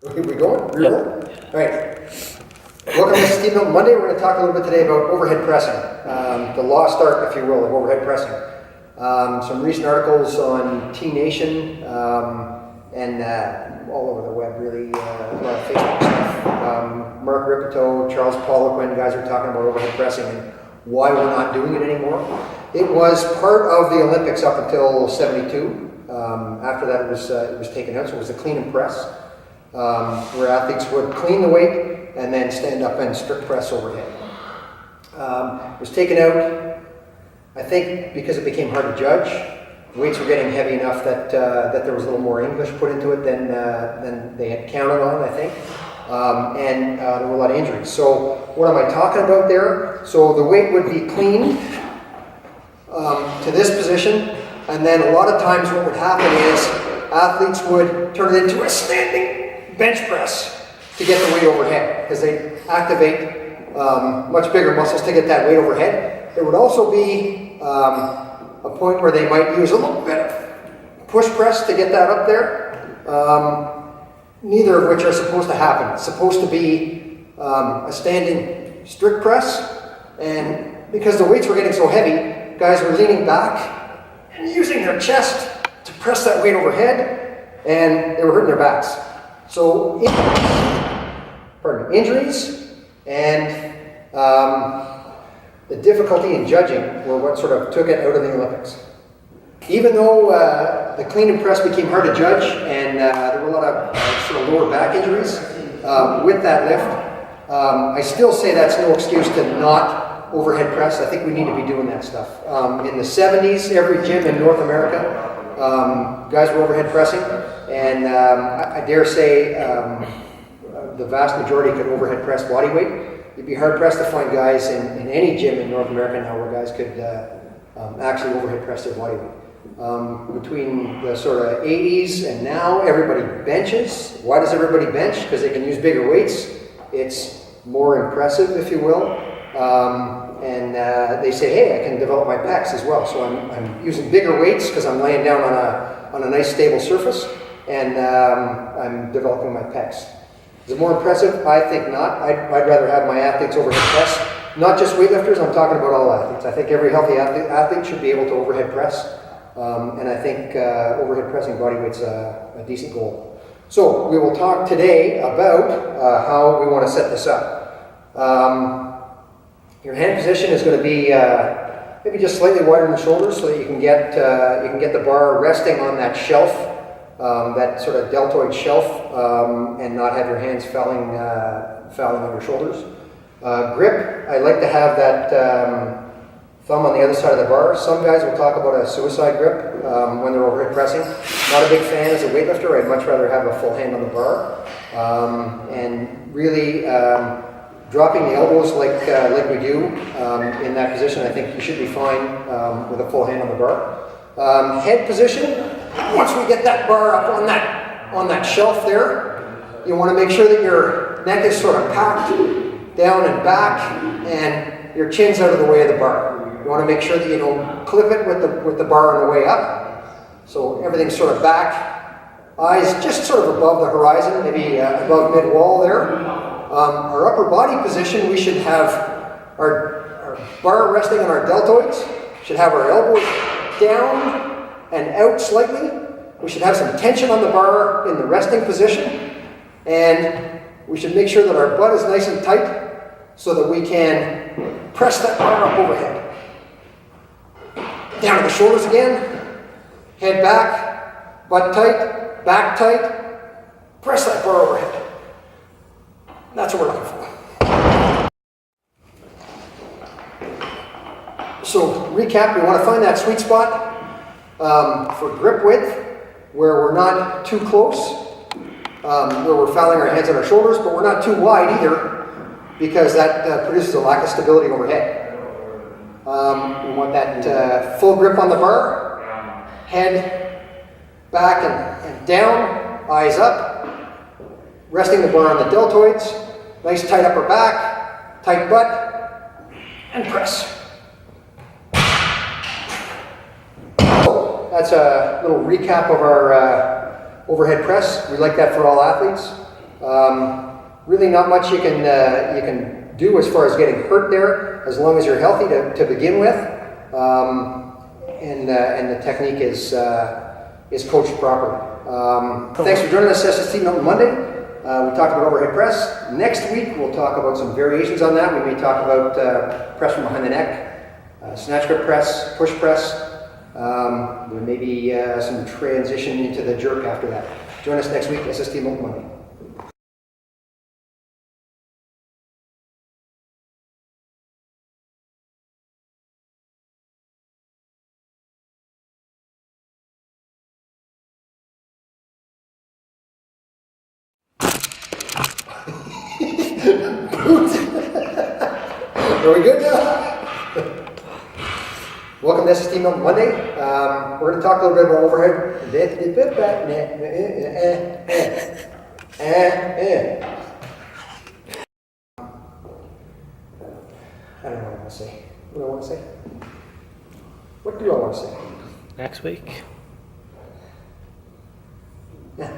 Okay, we going? Yep. All right. Welcome to SST Milton Monday. We're going to talk a little bit today about overhead pressing, the lost art, if you will, of overhead pressing. Some recent articles on T Nation and all over the web, really, a lot of Facebook stuff. Mark Ripito, Charles Poliquin, guys are talking about overhead pressing and why we're not doing it anymore. It was part of the Olympics up until '72. After that, it was taken out, so it was the clean and press, where athletes would clean the weight and then stand up and strict press overhead. It was taken out, I think, because it became hard to judge. Weights were getting heavy enough that there was a little more English put into it than they had counted on, I think. And there were a lot of injuries. So what am I talking about there? So the weight would be cleaned to this position, and then a lot of times what would happen is athletes would turn it into a standing bench press to get the weight overhead, because they activate much bigger muscles to get that weight overhead. There would also be a point where they might use a little bit of push press to get that up there, neither of which are supposed to happen. It's supposed to be a standing strict press, and because the weights were getting so heavy, guys were leaning back and using their chest to press that weight overhead, and they were hurting their backs. So injuries and the difficulty in judging were what sort of took it out of the Olympics. Even though the clean and press became hard to judge, and there were a lot of sort of lower back injuries with that lift, I still say that's no excuse to not overhead press. I think we need to be doing that stuff. In the 70s, every gym in North America, guys were overhead pressing, and I dare say the vast majority could overhead press body weight. You'd be hard pressed to find guys in any gym in North America now where guys could actually overhead press their body weight. Between the sort of 80s and now, everybody benches. Why does everybody bench? Because they can use bigger weights. It's more impressive, if you will. And they say, hey, I can develop my pecs as well. So I'm using bigger weights because I'm laying down on a nice stable surface, and I'm developing my pecs. Is it more impressive? I think not. I'd rather have my athletes overhead press. Not just weightlifters, I'm talking about all athletes. I think every healthy athlete should be able to overhead press. And I think overhead pressing body weight's a decent goal. So we will talk today about how we want to set this up. Your hand position is going to be maybe just slightly wider than the shoulders, so that you can get the bar resting on that shelf, that sort of deltoid shelf, and not have your hands fouling on your shoulders. Grip, I like to have that thumb on the other side of the bar. Some guys will talk about a suicide grip when they're overhead pressing. Not a big fan as a weightlifter. I'd much rather have a full hand on the bar, and really dropping the elbows like we do in that position. I think you should be fine with a full hand on the bar. Head position. Once we get that bar up on that shelf there, you want to make sure that your neck is sort of packed down and back, and your chin's out of the way of the bar. You want to make sure that you don't clip it with the bar on the way up. So everything's sort of back, eyes just sort of above the horizon, maybe above mid-wall there. Our upper body position, we should have our bar resting on our deltoids, should have our elbows down and out slightly. We should have some tension on the bar in the resting position, and we should make sure that our butt is nice and tight so that we can press that bar up overhead. Down to the shoulders again, head back, butt tight, back tight, press that bar overhead. That's what we're looking for. So, recap, we want to find that sweet spot for grip width, where we're not too close, where we're fouling our hands on our shoulders, but we're not too wide either, because that produces a lack of stability overhead. We want that full grip on the bar, head back and down, eyes up, resting the bar on the deltoids, nice tight upper back, tight butt, and press. So that's a little recap of our overhead press. We like that for all athletes. Really not much you can do as far as getting hurt there, as long as you're healthy to begin with, and the technique is coached properly. Thanks for joining us, SST Milton Monday. We talked about overhead press. Next week we'll talk about some variations on that. We may talk about press from behind the neck, snatch grip press, push press. There may be some transition into the jerk after that. Join us next week, SST Milton Monday. Are we good now? Welcome to SST Milton Monday. We're going to talk a little bit about overhead. I don't know what I want to say. What do I want to say? What do I want to say? Next week. Yeah.